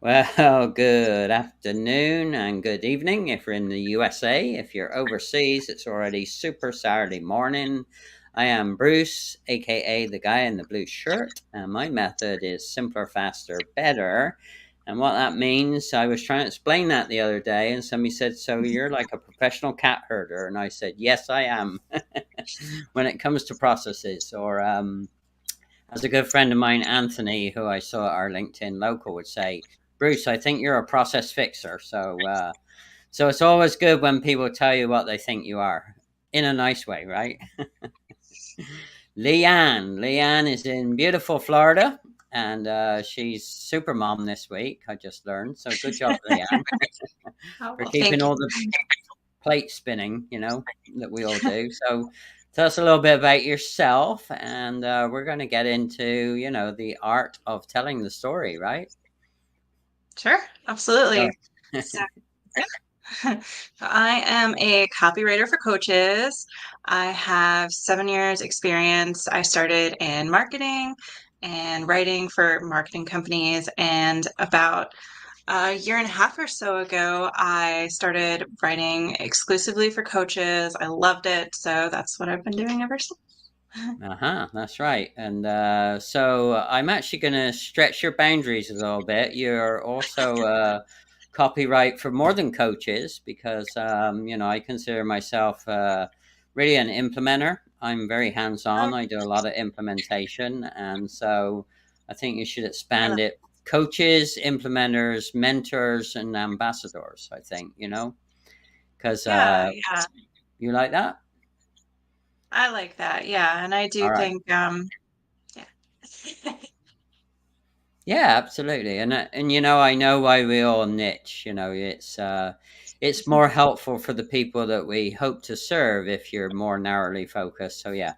Well, good afternoon and good evening if you're in the USA. If you're overseas, it's already Super Saturday morning. I am Bruce, aka the guy in the blue shirt, and my method is simpler, faster, better. And what that means, I was trying to explain that the other day, and somebody said, "So you're like a professional cat herder?" And I said, "Yes, I am." When it comes to processes, or as a good friend of mine, Anthony, who I saw at our LinkedIn local, would say, Bruce, I think you're a process fixer. So it's always good when people tell you what they think you are in a nice way, right? Leanne is in beautiful Florida, and she's super mom this week. I just learned. So good job, Leanne, Oh, for well, keeping thank you. all the plate spinning, that we all do. So tell us a little bit about yourself, and we're going to get into, the art of telling the story, right? Sure, So, absolutely. So, I am a copywriter for coaches. I have 7 years experience. I started in marketing and writing for marketing companies, and about a year and a half or so ago, I started writing exclusively for coaches. I loved it, so that's what I've been doing ever since. that's right. And so I'm actually going to stretch your boundaries a little bit. You're also copyright for more than coaches because, I consider myself really an implementer. I'm very hands Oh, on, I do a lot of implementation. And so I think you should I expand love it. Coaches, implementers, mentors, and ambassadors, I think, because Yeah, yeah. you like that? I like that. Yeah, and I do All right. think yeah. Yeah, absolutely. And I know why we all niche. It's more helpful for the people that we hope to serve if you're more narrowly focused. So yeah,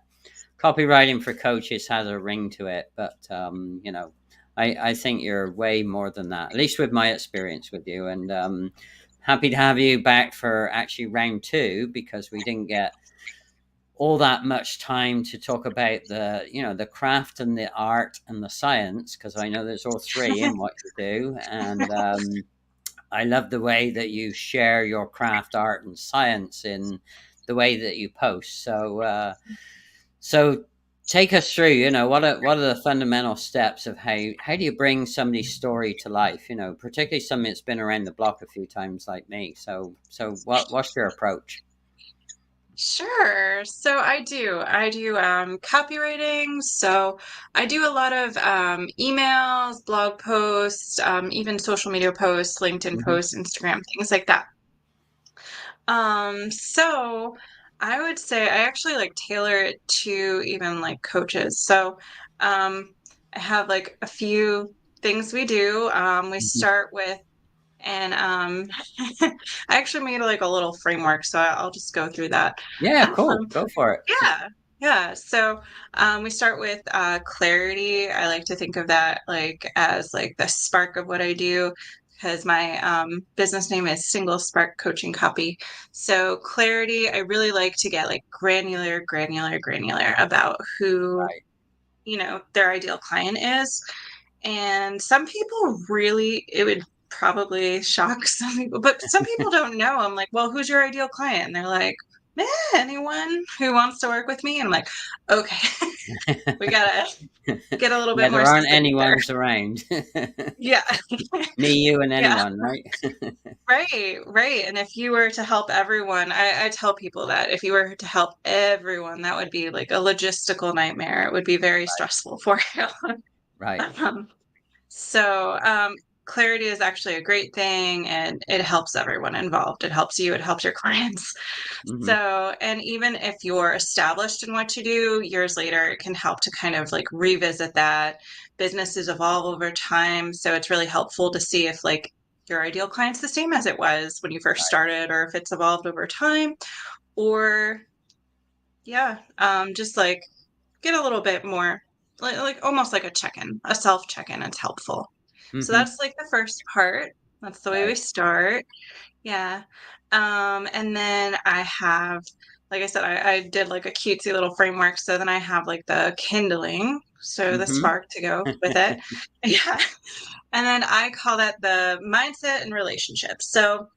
copywriting for coaches has a ring to it, but I think you're way more than that. At least with my experience with you, and happy to have you back for actually round two because we didn't get all that much time to talk about the craft and the art and the science, because I know there's all three in what you do. And I love the way that you share your craft, art, and science in the way that you post. So take us through, what are the fundamental steps of how do you bring somebody's story to life, particularly something that's been around the block a few times like me. So what's your approach? Sure. So I do copywriting. So I do a lot of emails, blog posts, even social media posts, LinkedIn Hmm. posts, Instagram, things like that. So I would say I actually like tailor it to even like coaches. So I have like a few things we do. We Hmm. start with and I actually made like a little framework, so I'll just go through that. Yeah, cool, Um, go for it. yeah, yeah. So we start with clarity. I like to think of that like as like the spark of what I do because my business name is Single Spark Coaching Copy. So clarity, I really like to get like granular, granular, granular about who, Right. their ideal client is. And some people really, it would probably shock some people, but some people don't know. I'm like, well, who's your ideal client? And they're like, eh, anyone who wants to work with me. And I'm like, okay, we gotta get a little Yeah, bit more there aren't specific there. anyone's around. Yeah. Me, you, and Yeah. anyone, right? Right. Right. And if you were to help everyone, I tell people that if you were to help everyone, that would be like a logistical nightmare. It would be very stressful for you. Right. Um, So, clarity is actually a great thing and it helps everyone involved. It helps you, it helps your clients. Hmm. So, and even if you're established in what you do, years later, it can help to kind of like revisit that. Businesses evolve over time. So it's really helpful to see if like your ideal client's the same as it was when you first Right. started or if it's evolved over time. Or yeah, just like get a little bit more like almost like a check-in, a self check-in. It's helpful. So Hmm. that's like the first part. That's the way we Right. start. Yeah. And then I have, like I said, I did like a cutesy little framework. So then I have like the kindling, so the Hmm. spark to go with it. Yeah. And then I call that the mindset and relationships. So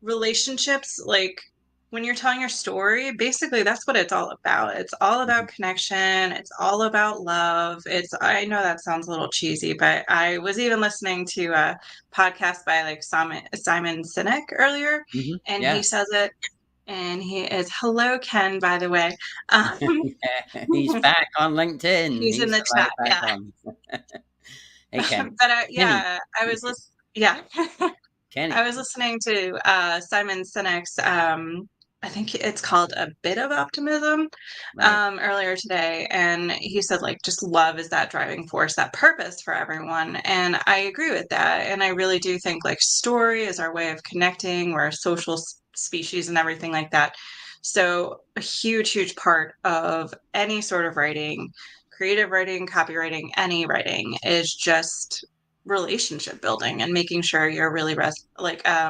relationships, like when you're telling your story, basically that's what it's all about. It's all Mhm. about connection. It's all about love. I know that sounds a little cheesy, but I was even listening to a podcast by like Simon Sinek earlier, Mhm. and he Yeah. says it, and he is, hello, Ken, by the way. Um, Yeah. He's back on LinkedIn. he's in He's the chat. allowed back Yeah. on. Hey, Ken. But Kenny. yeah, I was listening. Yeah. I Kenny. was listening to Simon Sinek's, I think it's called A Bit of Optimism, Right. earlier today. And he said, like, just love is that driving force, that purpose for everyone. And I agree with that. And I really do think, like, story is our way of connecting. We're a social species and everything like that. So, a huge, huge part of any sort of writing, creative writing, copywriting, any writing, is just relationship building and making sure you're really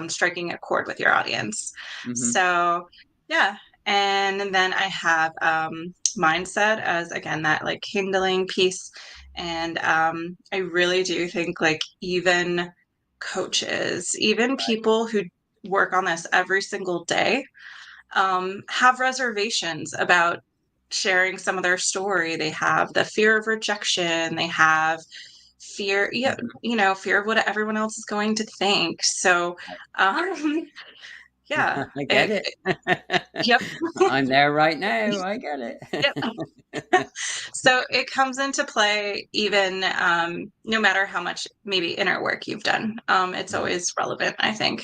striking a chord with your audience. Mhm. So yeah. And then I have mindset as, again, that like kindling piece. And I really do think like even coaches, even people who work on this every single day, have reservations about sharing some of their story. They have the fear of rejection. They have fear, yeah, Mhm. fear of what everyone else is going to think. So, um, yeah, I get it. yep, I'm there right now. I get yep. it. So it comes into play even no matter how much maybe inner work you've done. It's Mhm. always relevant, I think.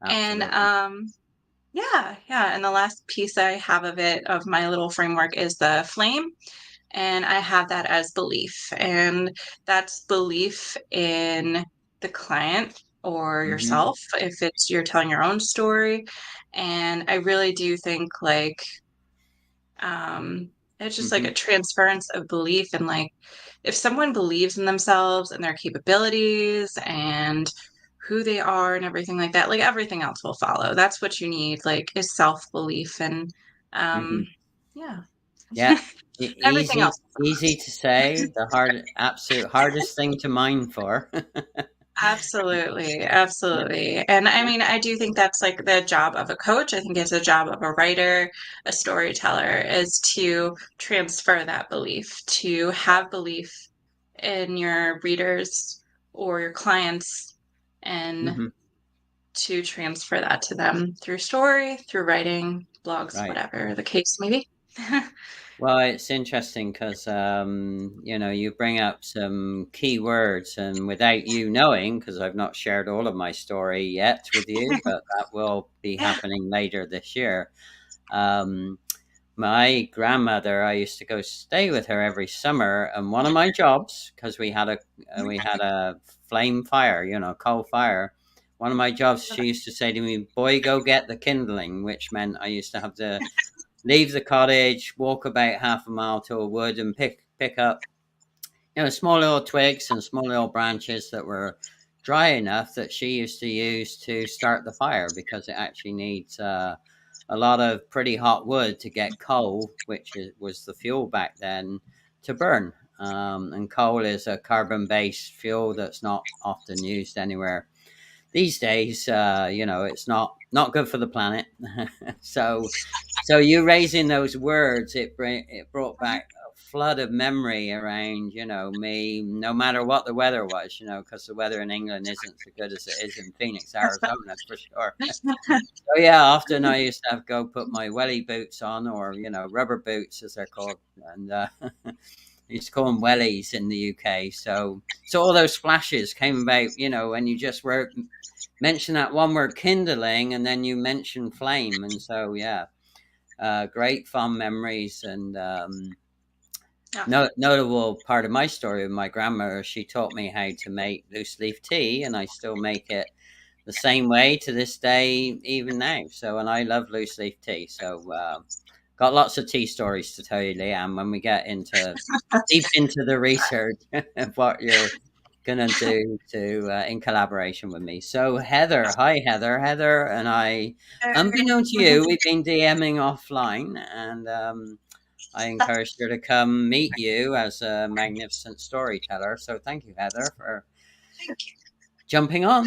And Absolutely. yeah, yeah. And the last piece I have of it, of my little framework, is the flame. And I have that as belief. And that's belief in the client or Mhm. yourself, if it's you're telling your own story. And I really do think like it's just like Mhm. a transference of belief. And like if someone believes in themselves and their capabilities and who they are and everything like that, like everything else will follow. That's what you need, like, is self-belief. And um Mhm. yeah. Yeah. Everything Easy, else will easy to say. The absolute hardest thing to mine for. Absolutely, Yeah. absolutely. And I mean, I do think that's like the job of a coach. I think it's a job of a writer, a storyteller, is to transfer that belief, to have belief in your readers or your clients, and Mhm. to transfer that to them through story, through writing, blogs, Right. whatever the case may be. Well, it's interesting because you bring up some key words, and without you knowing, because I've not shared all of my story yet with you, but that will be Yeah. happening later this year. Um, my grandmother, I used to go stay with her every summer, and one of my jobs, because we had a flame fire, coal fire. One of my jobs, she used to say to me, "Boy, go get the kindling," which meant I used to have to leave the cottage, walk about half a mile to a wood, and pick up small little twigs and small little branches that were dry enough that she used to use to start the fire because it actually needs a lot of pretty hot wood to get coal, which was the fuel back then, to burn. And coal is a carbon-based fuel that's not often used anywhere these days. It's not good for the planet. so so you raising those words, it brought back a flood of memory around me, no matter what the weather was, because the weather in England isn't so good as it is in Phoenix, Arizona, for sure. So yeah, often I used to have to go put my welly boots on, or rubber boots as they're called, and I used to call them wellies in the UK. So all those flashes came about, when you just wrote mention that one word kindling, and then you mention flame, and so yeah, great fond memories. And Yeah. notable part of my story with my grandmother, she taught me how to make loose leaf tea, and I still make it the same way to this day, even now. So, and I love loose leaf tea. So, got lots of tea stories to tell you, Leanne, when we get into deep into the research of what you're gonna do to in collaboration with me. So Heather, hi Heather. Heather and I, unbeknown to you, we've been DMing offline, and I encouraged her to come meet you as a magnificent storyteller. So thank you, Heather, for jumping on.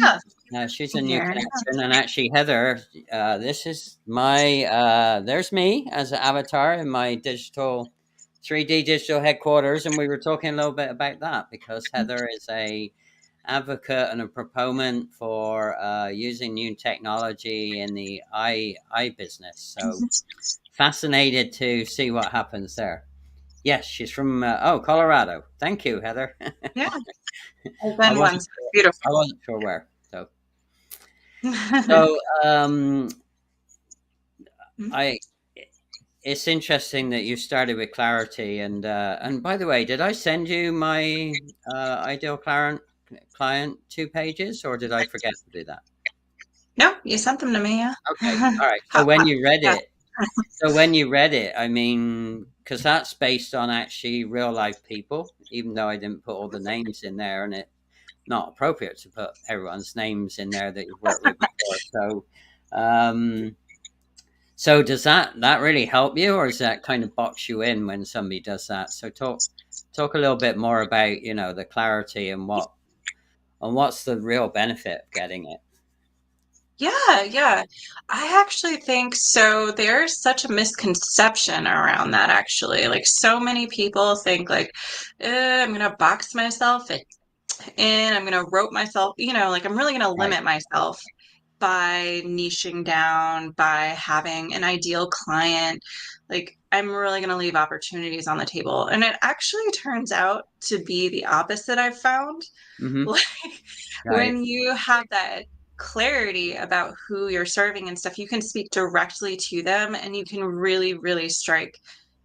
She's a new Here. connection, and actually, Heather, this is my there's me as an avatar in my digital 3D digital headquarters, and we were talking a little bit about that because Heather is a advocate and a proponent for using new technology in the eye business. So fascinated to see what happens there. Yes, she's from Colorado. Thank you, Heather. Yeah, I've I been wasn't once. sure. Beautiful. I wasn't sure where. So I it's interesting that you started with clarity, and by the way, did I send you my ideal client 2 pages, or did I forget to do that? No, you sent them to me, yeah. Okay, all right. Hot, hot. Yeah. So when you read it, I mean, because that's based on actually real life people, even though I didn't put all the names in there, and it's not appropriate to put everyone's names in there that you've worked with before. So does that really help you, or does that kind of box you in when somebody does that? So talk a little bit more about the clarity and what's the real benefit of getting it. Yeah, yeah. I actually think so. There's such a misconception around that, actually. Like, so many people think, like, I'm gonna box myself in, I'm gonna rope myself, like, I'm really gonna Right. limit myself by niching down, by having an ideal client. Like, I'm really gonna leave opportunities on the table. And it actually turns out to be the opposite, I've found. Mm-hmm. Like, Right. when you have that clarity about who you're serving and stuff, you can speak directly to them and you can really, really strike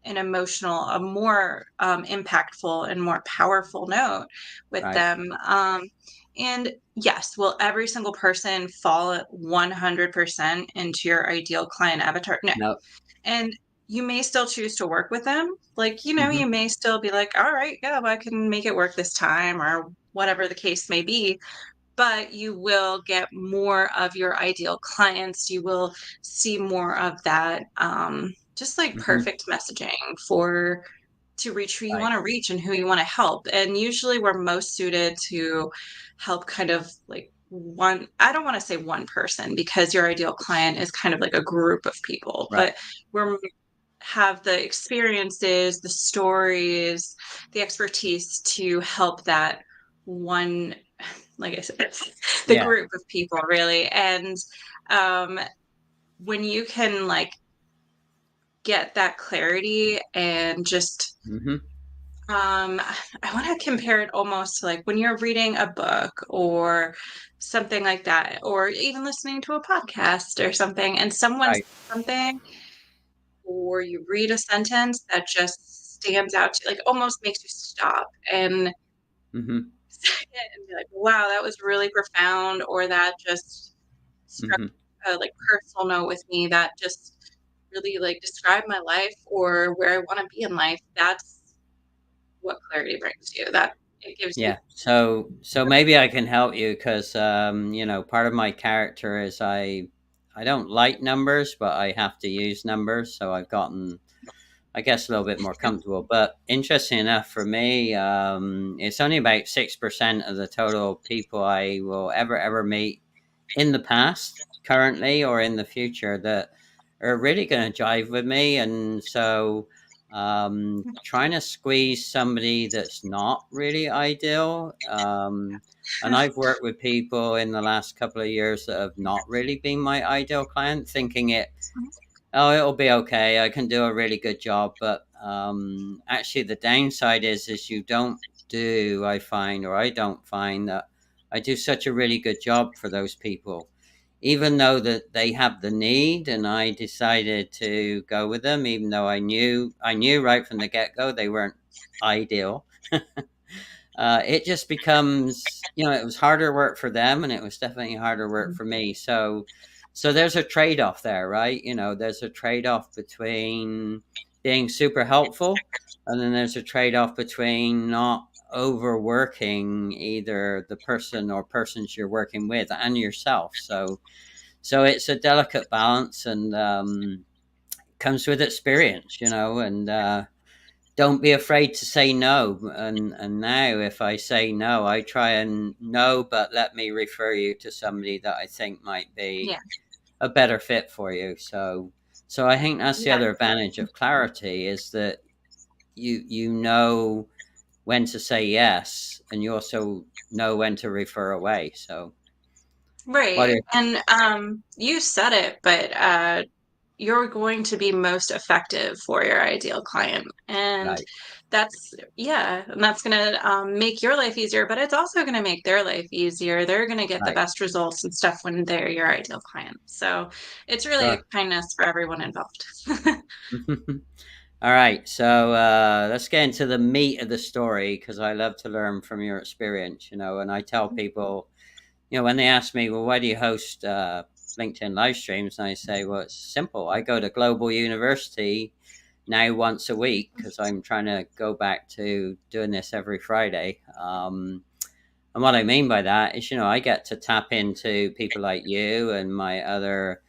an emotional, a more impactful and more powerful note with Right. them. And yes, will every single person fall at 100% into your ideal client avatar? No. No. And you may still choose to work with them. Like, Mm-hmm. you may still be like, all right, yeah, well, I can make it work this time or whatever the case may be, but you will get more of your ideal clients. You will see more of that, just like Mm-hmm. perfect messaging for to reach who you Right. want to reach and who you want to help. And usually we're most suited to help kind of like one, I don't want to say one person because your ideal client is kind of like a group of people, Right. but we're have the experiences, the stories, the expertise to help that one, like I said, the Yeah. group of people really. And um, when you can like get that clarity and just, Mm-hmm. I want to compare it almost to like when you're reading a book or something like that, or even listening to a podcast or something, and someone says Right. something or you read a sentence that just stands out to like almost makes you stop and Mm-hmm. say it and be like, wow, that was really profound, or that just struck Mm-hmm. a like personal note with me that just really like described my life or where I want to be in life. That's what clarity brings you. That it gives you. Yeah. So maybe I can help you because part of my character is I don't like numbers, but I have to use numbers. So I've gotten, I guess, a little bit more comfortable. But interesting enough for me, it's only about 6% of the total people I will ever meet in the past, currently, or in the future that are really going to jive with me. And so trying to squeeze somebody that's not really ideal. And I've worked with people in the last couple of years that have not really been my ideal client, thinking it'll be okay. I can do a really good job. But actually, the downside is you don't do, I find, or I don't find that I do such a really good job for those people. Even though that they have the need, and I decided to go with them, even though I knew right from the get go they weren't ideal. It just becomes, it was harder work for them, and it was definitely harder work for me. So there's a trade off there, right? There's a trade off between being super helpful, and then there's a trade off between not overworking either the person or persons you're working with and yourself. So it's a delicate balance, and comes with experience, and don't be afraid to say no. And now if I say no, I try and no, but let me refer you to somebody that I think might be Yeah. a better fit for you. So I think that's the Yeah. other advantage of clarity, is that you know when to say yes, and you also know when to refer away. So what Right. are And you said it, but you're going to be most effective for your ideal client. And right, that's going to make your life easier, but it's also going to make their life easier. They're going to get the right, best results and stuff when they're your ideal client. So it's really a sure. kindness for everyone involved. All right, so let's get into the meat of the story, because I love to learn from your experience. And I tell people, when they ask me, well, why do you host LinkedIn live streams? And I say, well, it's simple. I go to Global University now once a week, because I'm trying to go back to doing this every Friday. And what I mean by that is, I get to tap into people like you and my other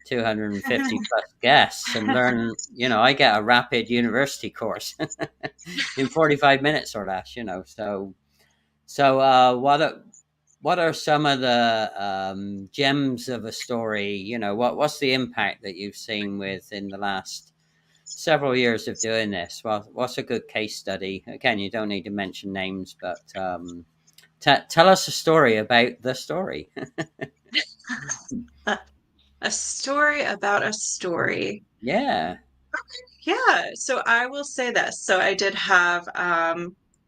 250 plus guests and learn. I get a rapid university course in 45 minutes or less. So what are some of the gems of a story? What's the impact that you've seen within the last several years of doing this? Well, what's a good case study? Again, you don't need to mention names, but tell us a story about the story. A story about a story. Yeah. Yeah, so I will say this. So I did have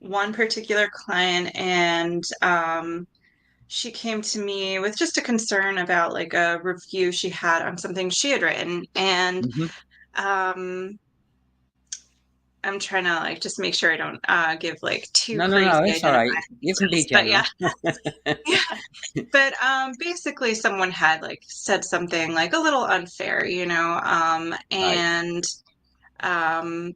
one particular client, and she came to me with just a concern about like a review she had on something she had written. And Hmm. um, I'm trying to like just make sure I don't give like too No, no, no. crazy It's all right. identifying You can be details. But yeah, general. yeah. But basically someone had like said something like a little unfair, Right. and um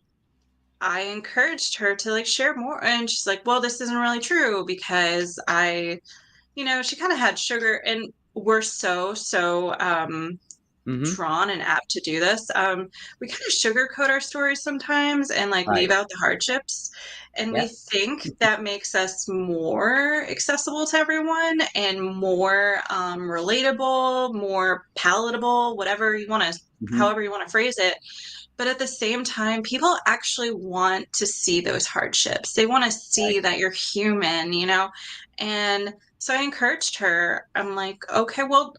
I encouraged her to like share more. And she's like, well, this isn't really true because she kind of had sugar, and we're so Hmm. drawn and apt to do this. We kind of sugarcoat our stories sometimes and like leave Right. out the hardships. And we Yeah. think that makes us more accessible to everyone and more relatable, more palatable, Hmm. however you want to phrase it. But at the same time, people actually want to see those hardships. They want to Right. see that you're human. And so I encouraged her. I'm like, okay, well,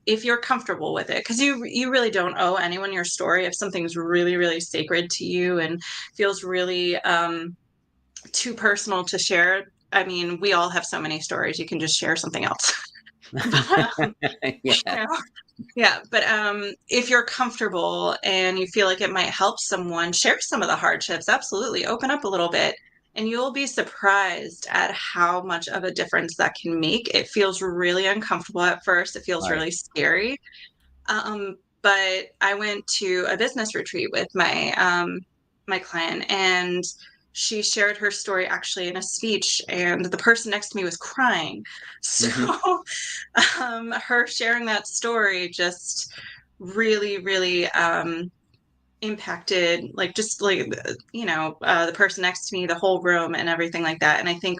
if you're comfortable with it, because you really don't owe anyone your story. If something's really, really sacred to you and feels really too personal to share, I mean, we all have so many stories. You can just share something else. But, Yeah. yeah, but if you're comfortable and you feel like it might help someone, share some of the hardships. Absolutely, open up a little bit, and you'll be surprised at how much of a difference that can make. It feels really uncomfortable at first. It feels Right. really scary. But I went to a business retreat with my client, and she shared her story actually in a speech, and the person next to me was crying. So Hmm. her sharing that story just really, really impacted, like just like the person next to me, the whole room, and everything like that. And I think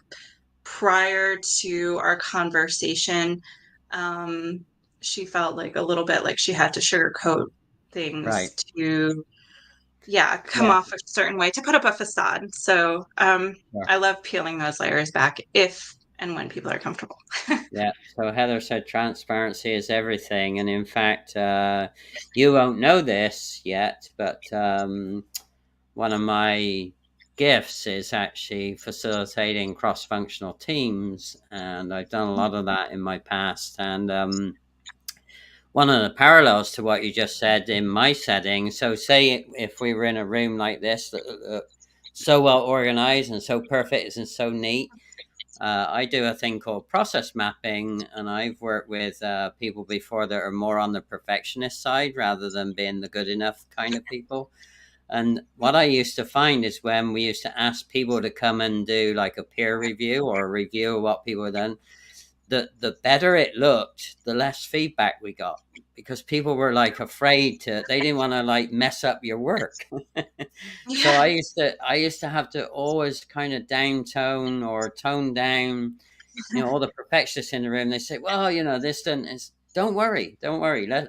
prior to our conversation, um, she felt like a little bit like she had to sugarcoat things Right. to, yeah, come Yeah. off a certain way to put up a facade. So Sure. I love peeling those layers back if and when people are comfortable. Yeah. So Heather said transparency is everything, and in fact, you won't know this yet, but one of my gifts is actually facilitating cross-functional teams, and I've done a lot of that in my past. And one of the parallels to what you just said in my setting. So, say if we were in a room like this, so well organized and so perfect and so neat. I do a thing called process mapping, and I've worked with people before that are more on the perfectionist side rather than being the good enough kind of people. And what I used to find is when we used to ask people to come and do like a peer review or a review of what people had done, the better it looked, the less feedback we got, because people were like afraid to, they didn't want to like mess up your work. So Yeah. I used to have to always kind of downtone or tone down, all the perfectionists in the room. They say, well, this doesn't, don't worry,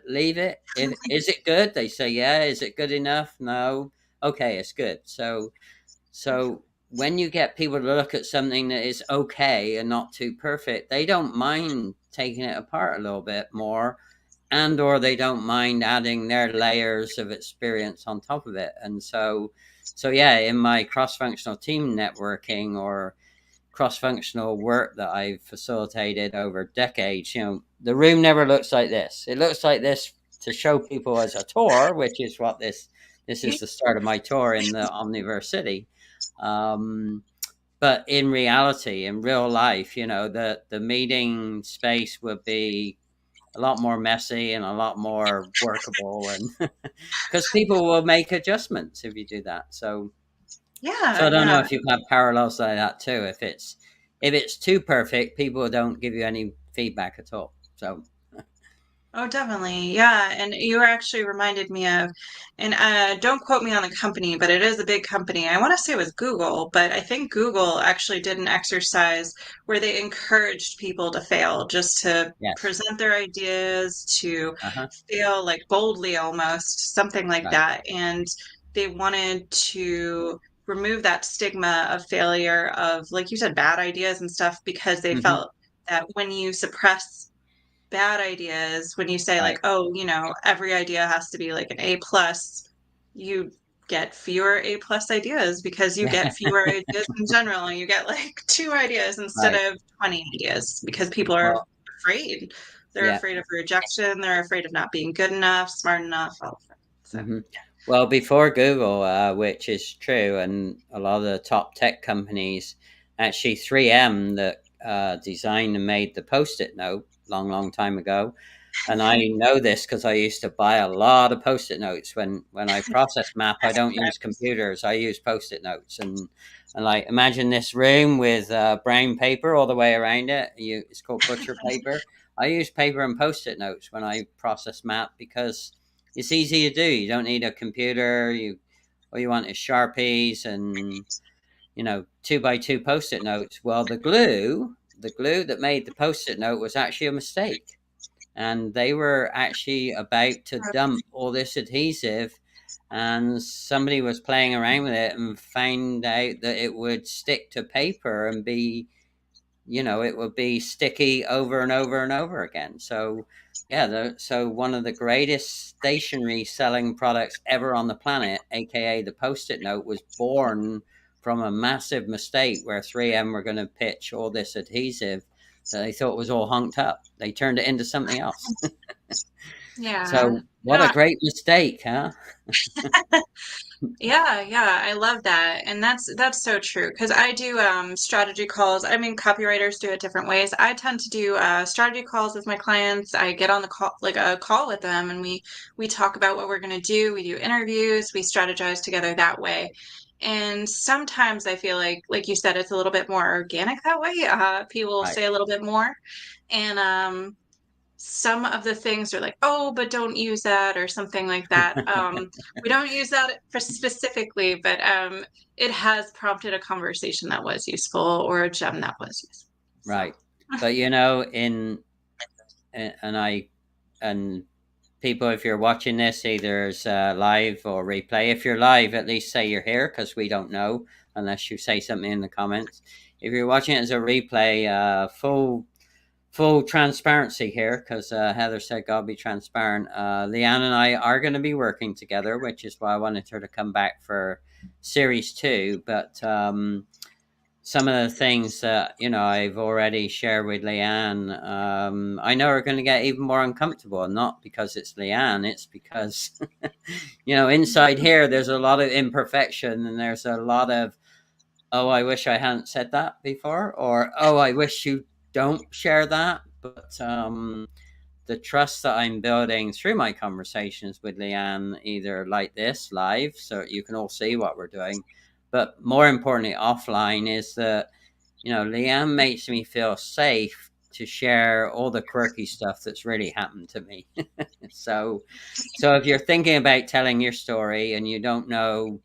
leave it. If Is it good? They say, yeah. Is it good enough? No. Okay, it's good. So when you get people to look at something that is okay and not too perfect, they don't mind taking it apart a little bit more, and or they don't mind adding their layers of experience on top of it. And so yeah, in my cross-functional team networking or cross-functional work that I've facilitated over decades, the room never looks like this. It looks like this to show people as a tour, which is what this is the start of my tour in the Omniverse City. But in reality, in real life, the meeting space would be a lot more messy and a lot more workable, and because people will make adjustments if you do that. So Yeah, I don't know yeah. if you've had parallels like that too. If it's too perfect, people don't give you any feedback at all. So Oh, definitely. Yeah. And you actually reminded me of, and don't quote me on the company, but it is a big company. I want to say it was Google, but I think Google actually did an exercise where they encouraged people to fail, just to yes, present their ideas, to uh-huh, fail like boldly almost, something like right, that. And they wanted to remove that stigma of failure, of, like you said, bad ideas and stuff, because they hmm, felt that when you suppress bad ideas, when you say like, right, oh, every idea has to be like an A+, you get fewer A+ ideas, because you yeah, get fewer ideas in general, and you get like two ideas instead right. of 20 ideas, because people are Well, afraid. They're yeah. afraid of rejection. They're afraid of not being good enough, smart enough, all of that. So, Hmm. Well, before Google, which is true, and a lot of the top tech companies, actually 3M that designed and made the Post-it note long, long time ago. And I know this because I used to buy a lot of Post-it notes when I process map. I don't use computers; I use Post-it notes, and like imagine this room with brown paper all the way around it. It's called butcher paper. I use paper and Post-it notes when I process map because it's easy to do. You don't need a computer. All you want is Sharpies and 2x2 Post-it notes. Well, the glue that made the Post-it note was actually a mistake, and they were actually about to dump all this adhesive, and somebody was playing around with it and found out that it would stick to paper and be, it would be sticky over and over and over again. So yeah, so one of the greatest stationery selling products ever on the planet, aka the Post-it note, was born from a massive mistake where 3M were going to pitch all this adhesive that they thought was all honked up. They turned it into something else. yeah. So what a Yeah. great mistake, huh? Yeah, yeah, I love that. And that's so true, because I do strategy calls. I mean, copywriters do it different ways. I tend to do strategy calls with my clients. I get on the call, like a call with them, and we talk about what we're going to do. We do interviews, we strategize together that way. And sometimes I feel like you said, it's a little bit more organic that way. People Right. say a little bit more. And some of the things are like, oh, but don't use that, or something like that. We don't use that for specifically, but it has prompted a conversation that was useful, or a gem that was useful. So, Right. But and people, if you're watching this, either as live or replay, if you're live, at least say you're here because we don't know unless you say something in the comments. If you're watching it as a replay, full transparency here because Heather said God be transparent. Leanne and I are going to be working together, which is why I wanted her to come back for series 2. But some of the things that I've already shared with Leanne, I know are going to get even more uncomfortable. Not because it's Leanne, it's because inside here there's a lot of imperfection, and there's a lot of, oh, I wish I hadn't said that before, or oh, I wish you don't share that. But the trust that I'm building through my conversations with Leanne, either like this live, so you can all see what we're doing, but more importantly offline, is that Leanne makes me feel safe to share all the quirky stuff that's really happened to me. So if you're thinking about telling your story and you don't know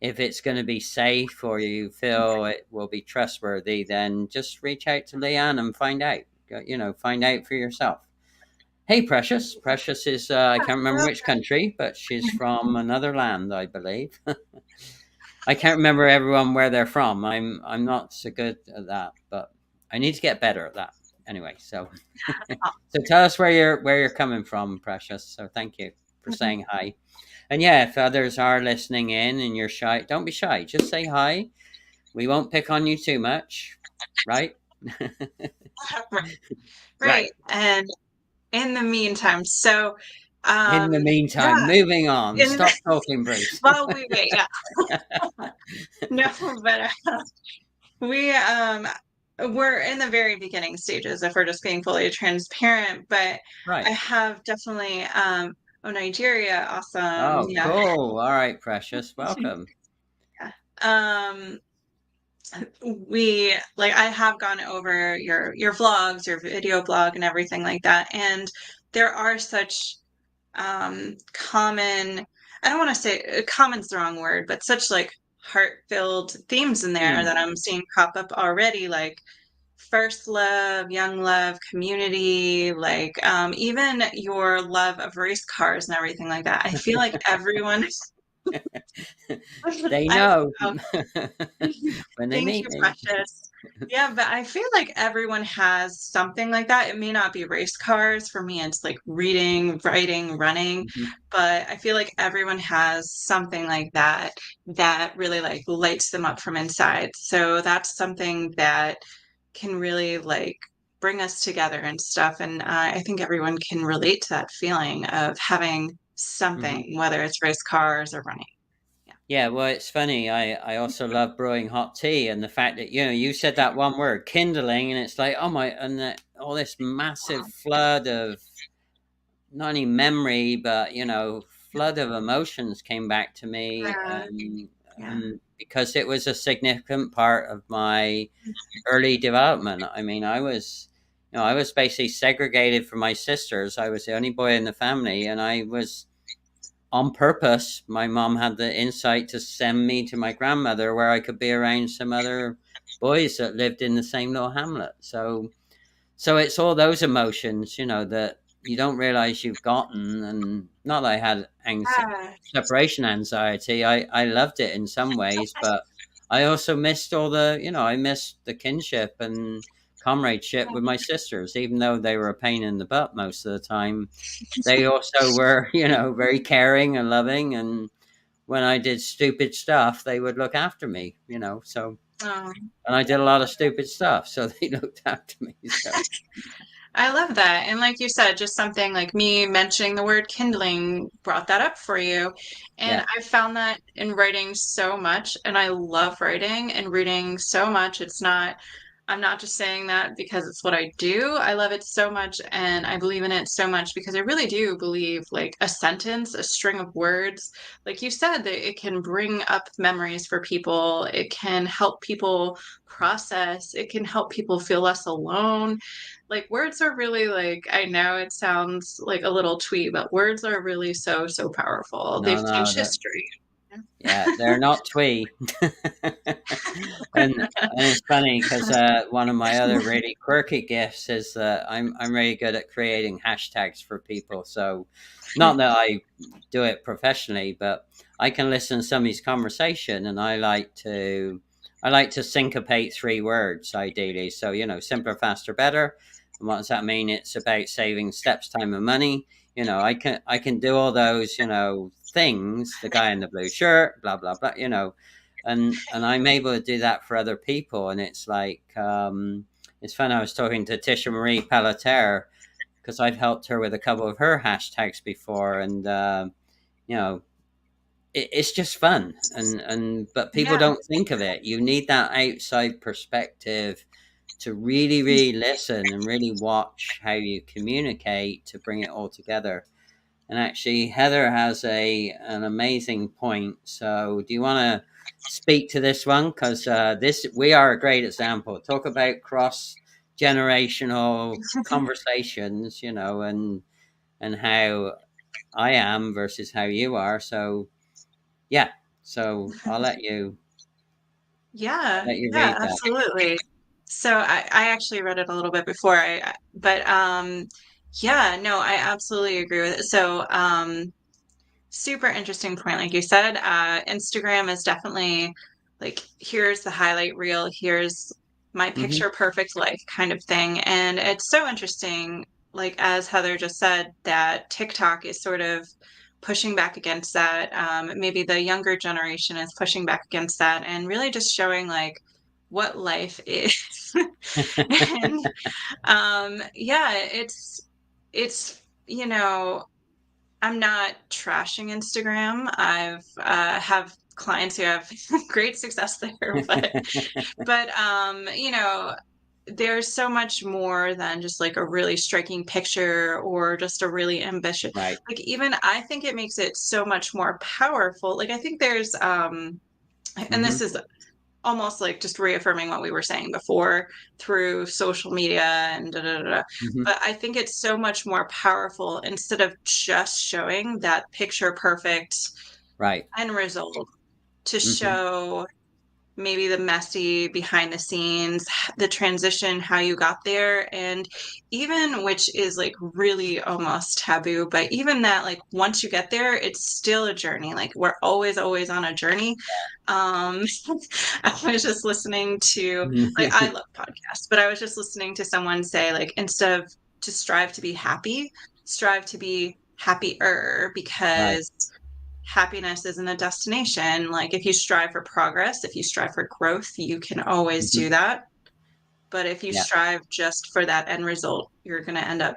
if it's going to be safe or you feel it will be trustworthy, then just reach out to Leanne and find out. Find out for yourself. Hey, Precious. Precious is, I can't remember which country, but she's from another land, I believe. I can't remember everyone where they're from. I'm not so good at that, but I need to get better at that. Anyway, so tell us where you're coming from, Precious. So thank you for saying hi. And yeah, if others are listening in and you're shy, don't be shy. Just say hi. We won't pick on you too much, right? Right. And in the meantime, so in the meantime, moving on. Stop talking, Bruce. While we wait, yeah. No, but we're in the very beginning stages if we're just being fully transparent, but right. I have definitely Nigeria, awesome. Oh, yeah. Cool. All right, Precious, welcome. Yeah. I have gone over your vlogs, your video blog and everything like that, and there are such common, I don't want to say common's the wrong word, but such like heart-filled themes in there that I'm seeing pop up already, like first love, young love, community, like even your love of race cars and everything like that. I feel like everyone they know when they meet me. Precious. Yeah, but I feel like everyone has something like that. It may not be race cars. For me, it's like reading, writing, running. But I feel like everyone has something like that that really like lights them up from inside. So that's something that can really like bring us together and stuff. And I think everyone can relate to that feeling of having something, whether it's race cars or running. Yeah, well, it's funny. I also love brewing hot tea, and the fact that you said that one word, kindling, and it's like, oh my, and all this massive flood of not only memory, but flood of emotions came back to me, and because it was a significant part of my early development. I mean, I was basically segregated from my sisters. I was the only boy in the family, and I was on purpose. My mom had the insight to send me to my grandmother where I could be around some other boys that lived in the same little hamlet. So it's all those emotions, that you don't realize you've gotten. And not that I had separation anxiety. I loved it in some ways, but I also missed all the, I missed the kinship and comradeship with my sisters, even though they were a pain in the butt most of the time. They also were, very caring and loving. And when I did stupid stuff, they would look after me, so. And I did a lot of stupid stuff, so they looked after me. So. I love that. And like you said, just something like me mentioning the word kindling brought that up for you. And I found that in writing so much, and I love writing and reading so much. I'm not just saying that because it's what I do. I love it so much and I believe in it so much because I really do believe like a sentence, a string of words, like you said, that it can bring up memories for people. It can help people process. It can help people feel less alone. Like words are really like, I know it sounds like a little twee, but words are really so, so powerful. They've changed history. Yeah, they're not twee. and it's funny because one of my other really quirky gifts is that I'm really good at creating hashtags for people. So not that I do it professionally, but I can listen to somebody's conversation and I like to syncopate 3 words ideally. So, simpler, faster, better. And what does that mean? It's about saving steps, time, and money. I can do all those, things, the guy in the blue shirt, blah, blah, blah, and I'm able to do that for other people. And it's like, it's fun. I was talking to Tisha Marie Pelletier because I've helped her with a couple of her hashtags before. And, it's just fun. But people don't think of it. You need that outside perspective to really, really listen and really watch how you communicate to bring it all together. And actually, Heather has an amazing point. So do you want to speak to this one? Because we are a great example. Talk about cross generational conversations, you know, and how I am versus how you are. So yeah, so I'll Yeah, let you yeah, read that. absolutely. So I actually read it a little bit before but yeah, no, I absolutely agree with it. So super interesting point, like you said. Instagram is definitely like, here's the highlight reel, here's my Hmm. picture perfect life kind of thing. And it's so interesting, like as Heather just said, that TikTok is sort of pushing back against that. Maybe the younger generation is pushing back against that and really just showing like what life is. And yeah, it's you know, I'm not trashing Instagram. I've have clients who have great success there, but you know, there's so much more than just like a really striking picture or just a really ambitious. Right. Like, even I think it makes it so much more powerful. Like, I think there's and Hmm. this is almost like just reaffirming what we were saying before through social media and da, da, da, da. Hmm. But I think it's so much more powerful, instead of just showing that picture perfect Right. end result, to Hmm. show maybe the messy behind the scenes, the transition, how you got there, and even, which is like really almost taboo, but even that, like once you get there, it's still a journey. Like, we're always on a journey. Um, I was just listening to, like, I love podcasts, but I was just listening to someone say, like, instead of to strive to be happy, strive to be happier, Right. because happiness isn't a destination. Like, if you strive for progress, if you strive for growth, you can always do Hmm. that. But if you Yeah. strive just for that end result, you're going to end up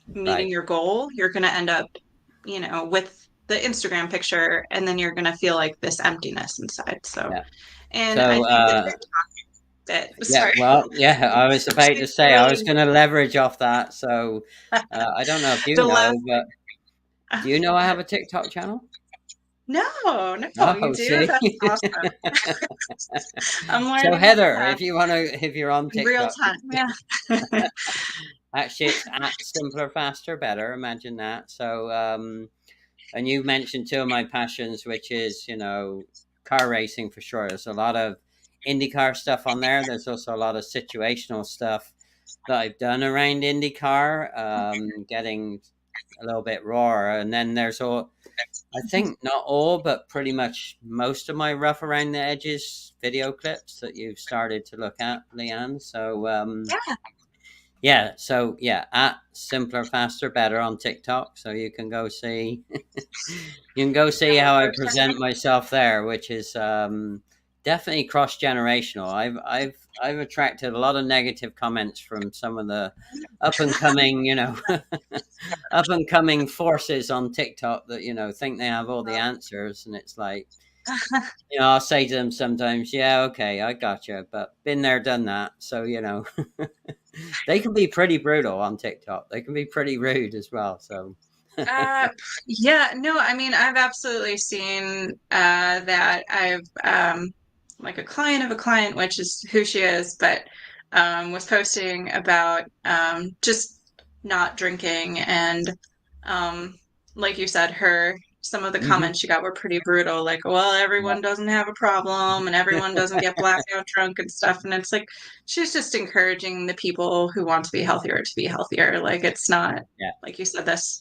meeting Right. your goal. You're going to end up, you know, with the Instagram picture, and then you're going to feel like this emptiness inside. So, Yeah. and I So think the TikTok bit, yeah, sorry, well, yeah, I was about to it's say I was really going to leverage off that. So I don't know if you the know, last. but do you know I have a TikTok channel? No, no, you Oh, do? see. That's awesome. I'm So learning Heather, uh, if you want to, if you're on in real TikTok, time. Yeah. actually it's at simpler, faster, better. Imagine that. So, and you mentioned two of my passions, which is, you know, car racing for sure. There's a lot of IndyCar stuff on there. There's also a lot of situational stuff that I've done around IndyCar, getting a little bit raw. And then there's all, I think not all, but pretty much most of my rough around the edges video clips that you've started to look at, Leanne. So, yeah, so yeah, at simpler, faster, better on TikTok. So you can go see, you can go see how I present myself there, which is definitely cross generational. I've attracted a lot of negative comments from some of the up and coming, you know, up and coming forces on TikTok that, you know, think they have all the answers, and it's like, you know, I'll say to them sometimes, yeah, okay, I gotcha, but been there, done that. So, you know, they can be pretty brutal on TikTok. They can be pretty rude as well. So, Uh, yeah, no, I mean, I've absolutely seen that. I've like a client of a client, which is who she is, but was posting about just not drinking, and um, like you said, her some of the hmm, comments she got were pretty brutal, like, well, yeah, everyone doesn't have a problem and everyone doesn't get blackout drunk and stuff. And it's like, she's just encouraging the people who want to be healthier. Like, it's not, yeah, like you said, this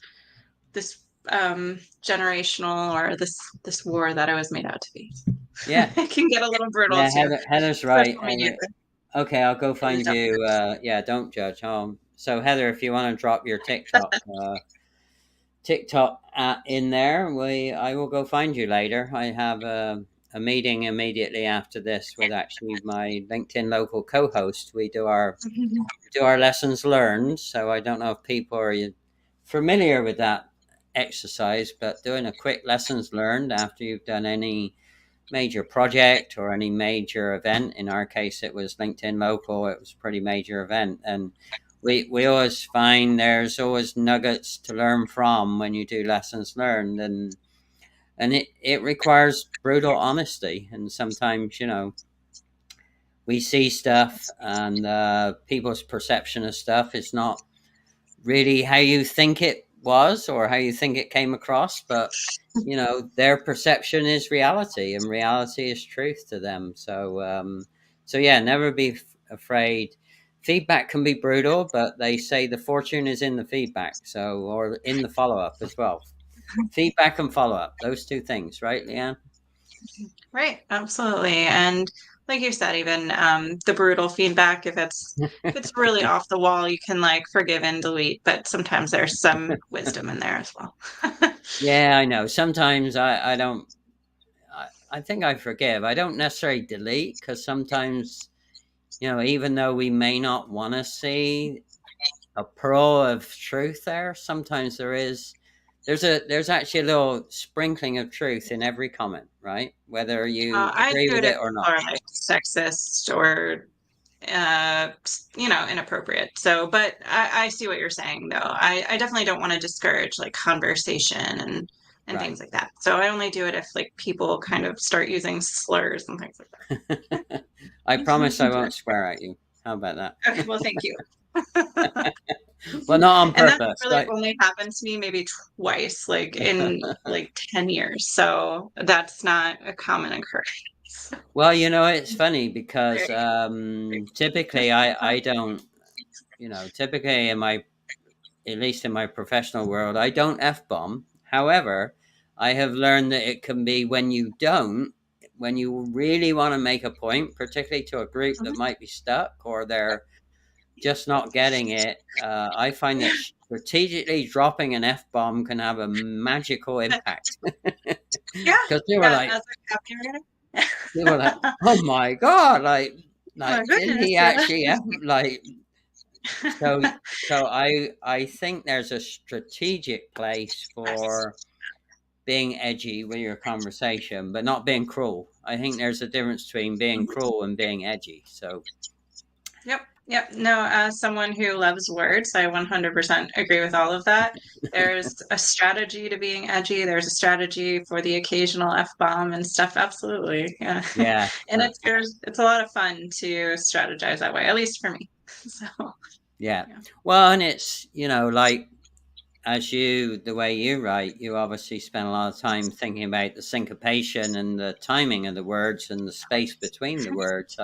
generational, or this war that I was made out to be. yeah, It can get a little brutal yeah. too. Heather's right. Social media Okay, I'll go is find definitely. you. Yeah, don't judge. So Heather, if you want to drop your TikTok in there, I will go find you later. I have a meeting immediately after this with actually my LinkedIn local co-host. We do our lessons learned. So I don't know if people are familiar with that exercise, but doing a quick lessons learned after you've done any major project or any major event. In our case, it was LinkedIn Local. It was a pretty major event. And we always find there's always nuggets to learn from when you do lessons learned. And it requires brutal honesty. And sometimes, you know, we see stuff, and people's perception of stuff is not really how you think it was or how you think it came across, but their perception is reality, and reality is truth to them. So yeah, never be afraid. Feedback can be brutal, but they say the fortune is in the feedback, so, or in the follow-up as well. Feedback and follow-up, those two things, right, Leanne? Right, absolutely. And like you said, even the brutal feedback, if it's really off the wall, you can like forgive and delete, but sometimes there's some wisdom in there as well. Yeah, I know. Sometimes I don't. I think I forgive. I don't necessarily delete, because sometimes, even though we may not want to see a pearl of truth there, sometimes there's actually a little sprinkling of truth in every comment, right? Whether you I agree do with it if it or people not. are like sexist or uh inappropriate. So but I see what you're saying though. I definitely don't want to discourage like conversation and Right. things like that. So I only do it if like people kind of start using slurs and things like I promise I that. won't swear at you. How about Okay, that? well, thank you. Well, not on And that's purpose. really only happened to me maybe twice, like in like 10 years. So that's not a common occurrence. Well, it's funny because typically I don't, typically at least in my professional world, I don't F bomb. However, I have learned that it can be when you don't, when you really want to make a point, particularly to a group that might be stuck or they're just not getting it. I find that strategically dropping an F bomb can have a magical impact. Yeah, Because yeah, as a copywriter. they were like, oh my God, Oh my did goodness, he yeah. actually F, so I think there's a strategic place for being edgy with your conversation, but not being cruel. I think there's a difference between being cruel and being edgy. So Yep, yep. No, as someone who loves words, I 100% agree with all of that. There's a strategy to being edgy. There's a strategy for the occasional F-bomb and stuff. Absolutely. Yeah. yeah, And it's a lot of fun to strategize that way, at least for me. So, yeah. yeah. Well, and it's like the way you write, you obviously spend a lot of time thinking about the syncopation and the timing of the words and the space between the words.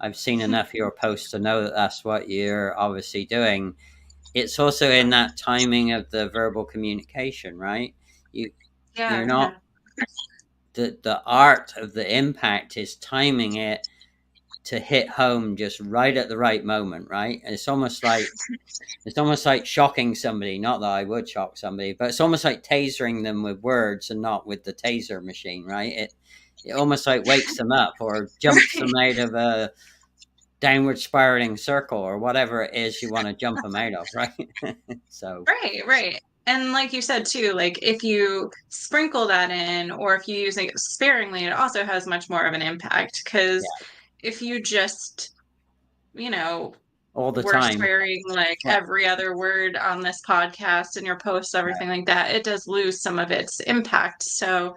I've seen enough of your posts to know that that's what you're obviously doing. It's also in that timing of the verbal communication, right? You you're Yeah, yeah. not the art of the impact is timing it to hit home just right at the right moment, right? And it's almost like shocking somebody. Not that I would shock somebody, but it's almost like tasering them with words and not with the taser machine, right? It almost like wakes them up or jumps them out of a downward spiraling circle or whatever it is you want to jump them out of, right? So Right, right. And like you said too, like if you sprinkle that in or if you use it sparingly, it also has much more of an impact because yeah, if you just, you know, all the were time. swearing like Well, every other word on this podcast and your posts, everything like that, it does lose some of its impact. So,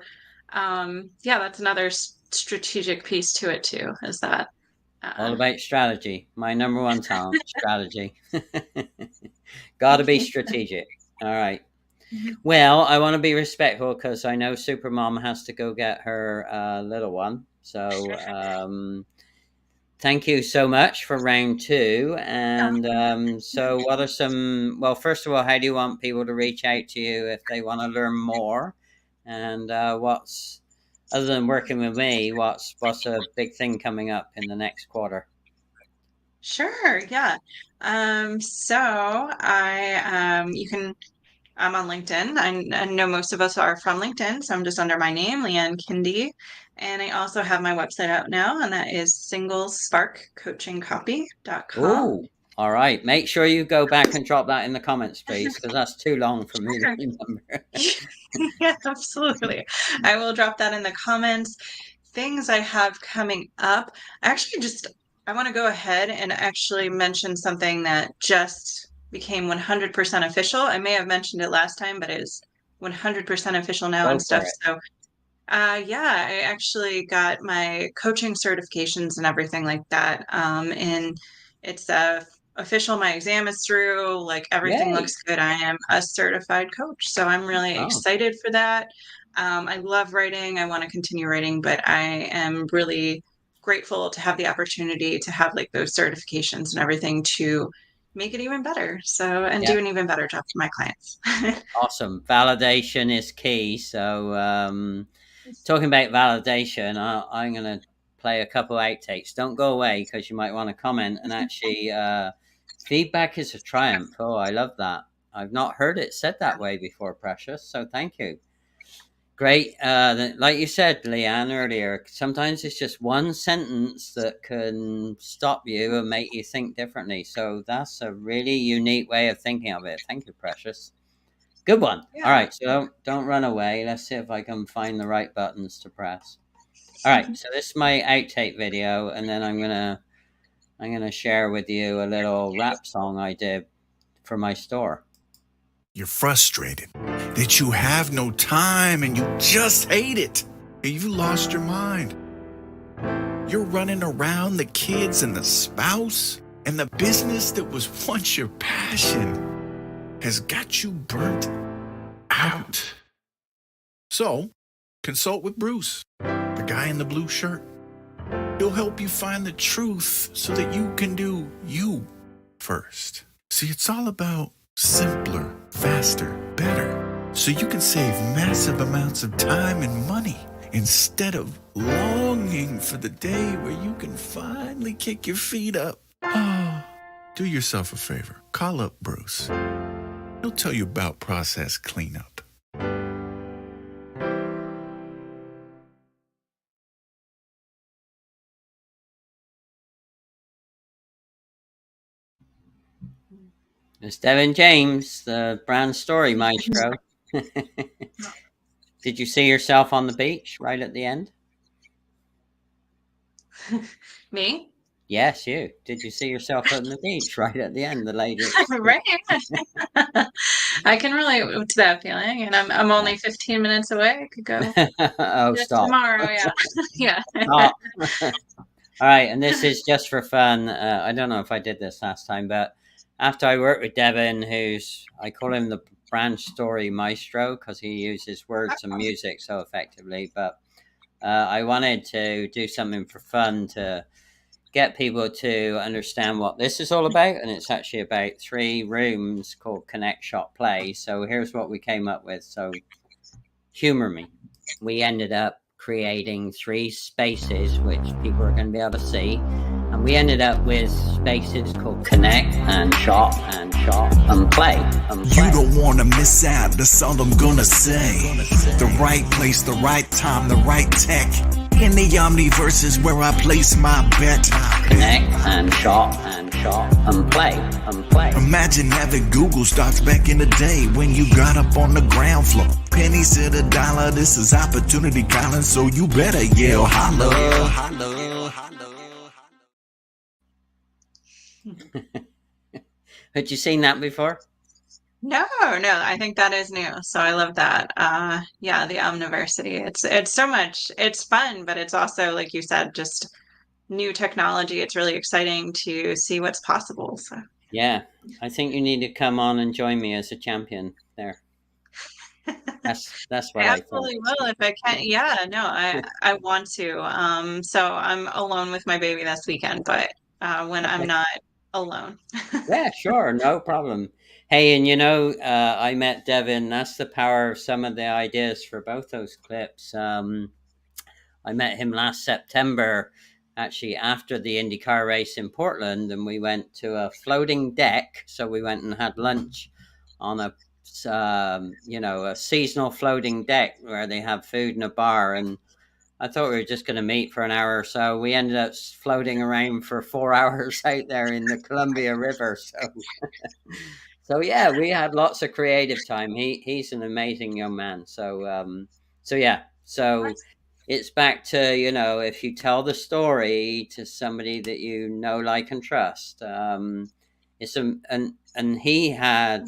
yeah, that's another strategic piece to it too, is that, all uh, about strategy. My number one talent, strategy. Got to be strategic. All right. Well, I want to be respectful because I know Supermom has to go get her little one. So, thank you so much for round two. And so, what are some? Well, first of all, how do you want people to reach out to you if they want to learn more? And what's other than working with me? What's a big thing coming up in the next quarter? Sure, yeah. So you can, I'm on LinkedIn. I know most of us are from LinkedIn, so I'm just under my name, Leanne 𝐘𝐭'𝐬. And I also have my website out now, and that is singlesparkcoachingcopy.com. Oh, all right. Make sure you go back and drop that in the comments, please, because that's too long for me to Sure. remember. Yeah, absolutely. I will drop that in the comments. Things I have coming up. Actually, I want to go ahead and actually mention something that just became 100% official. I may have mentioned it last time, but it is 100% official now Go and for stuff. it. So Yeah, I actually got my coaching certifications and everything like that. And it's official. My exam is through. Like everything Yay! looks good. I am a certified coach, so I'm really Oh, excited for that. I love writing. I want to continue writing, but I am really grateful to have the opportunity to have like those certifications and everything to make it even better. So, and yeah. do an even better job for my clients. Awesome. Validation is key. So, talking about validation, I'm going to play a couple outtakes. Don't go away because you might want to comment. And actually, feedback is a triumph. Oh, I love that. I've not heard it said that way before, Precious. So, thank you. Great. Like you said, Leanne, earlier, sometimes it's just one sentence that can stop you and make you think differently. So, that's a really unique way of thinking of it. Thank you, Precious. Good one. All Yeah. right, so don't run away. Let's see if I can find the right buttons to press. All right, so this is my outtake video, and then I'm gonna share with you a little rap song I did for my store. You're frustrated that you have no time and you just hate it. You lost your mind. You're running around the kids and the spouse, and the business that was once your passion has got you burnt out. So, consult with Bruce, the guy in the blue shirt. He'll help you find the truth so that you can do you first. See, it's all about simpler, faster, better. So you can save massive amounts of time and money instead of longing for the day where you can finally kick your feet up. Oh, do yourself a favor. Call up Bruce. He'll tell you about process cleanup. It's Devin James, the brand story maestro. Did you see yourself on the beach right at the end? Me? Yes, you. Did you see yourself on the beach right at the end, the lady? Right. I can relate to that feeling, and I'm only 15 minutes away. I could go Oh, just stop. tomorrow. Yeah, yeah. Stop. All right, and this is just for fun. I don't know if I did this last time, but after I worked with Devin, I call him the brand story maestro because he uses words and music so effectively. But I wanted to do something for fun to get people to understand what this is all about. And it's actually about 3 rooms called Connect, Shop, Play. So here's what we came up with. So humor me. We ended up creating 3 spaces which people are going to be able to see. And we ended up with spaces called Connect and Shop and Play. You don't want to miss out, that's all I'm gonna say. The right place, the right time, the right tech. In the omniverse is where I place my bet. Connect and Shop and Play. Imagine having Google stocks back in the day when you got up on the ground floor. Pennies to the dollar, this is opportunity calling, so you better yell holla. Had you seen that before? No, no, I think that is new. So I love that. Yeah, the Omniversity. It's so much. It's fun, but it's also, like you said, just new technology. It's really exciting to see what's possible. So Yeah, I think you need to come on and join me as a champion there. That's I what I think. absolutely will if I can. Yeah, no, I want to. So I'm alone with my baby this weekend, but when I'm Okay. not alone. Yeah, sure, no problem. Hey, and I met Devin. That's the power of some of the ideas for both those clips. I met him last September, actually after the IndyCar race in Portland, and we went to a floating deck. So we went and had lunch on a seasonal floating deck where they have food in a bar. And I thought we were just going to meet for an hour or so. We ended up floating around for 4 hours out there in the Columbia River. So yeah, we had lots of creative time. He's an amazing young man. So yeah, so it's back to if you tell the story to somebody that you know, like, and trust. It's and he had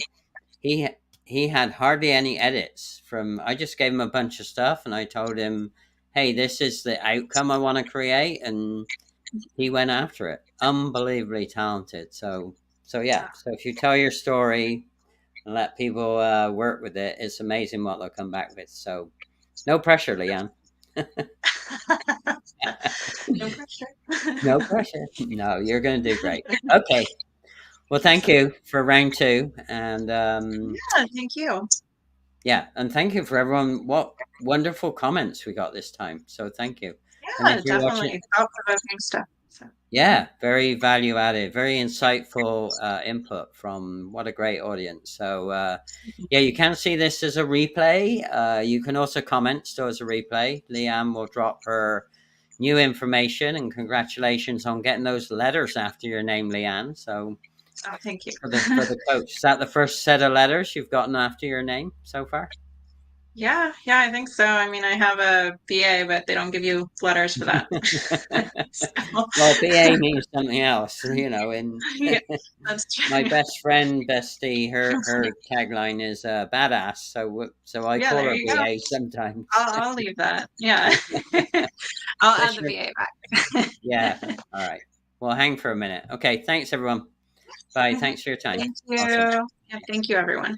he he had hardly any edits from. I just gave him a bunch of stuff, and I told him, "Hey, this is the outcome I want to create," and he went after it. Unbelievably talented. So yeah. So if you tell your story and let people work with it, it's amazing what they'll come back with. So no pressure, Leanne. No pressure. No pressure. No, you're going to do great. Okay. Well, thank you for round two, and Yeah, thank you. yeah, and thank you for everyone. What wonderful comments we got this time. So thank you. And Yeah, if you're watching, definitely thought-provoking stuff. So. yeah, very value added, very insightful input from what a great audience. So yeah, you can see this as a replay. You can also comment still as a replay. Leanne will drop her new information, and congratulations on getting those letters after your name, Leanne. So Oh, thank you. for the coach, is that the first set of letters you've gotten after your name so far? Yeah, I think so. I mean, I have a BA, but they don't give you letters for that. So, Well, BA means something else, you know. And yeah, that's my true. best friend, bestie, her tagline is badass. So I Yeah, call there her you go. BA sometimes. I'll leave that. Yeah. I'll add That's the your, BA back. yeah. All right. Well, hang for a minute. Okay. Thanks, everyone. Bye. Thanks for your time. Thank you. Awesome. Yeah, thank you, everyone.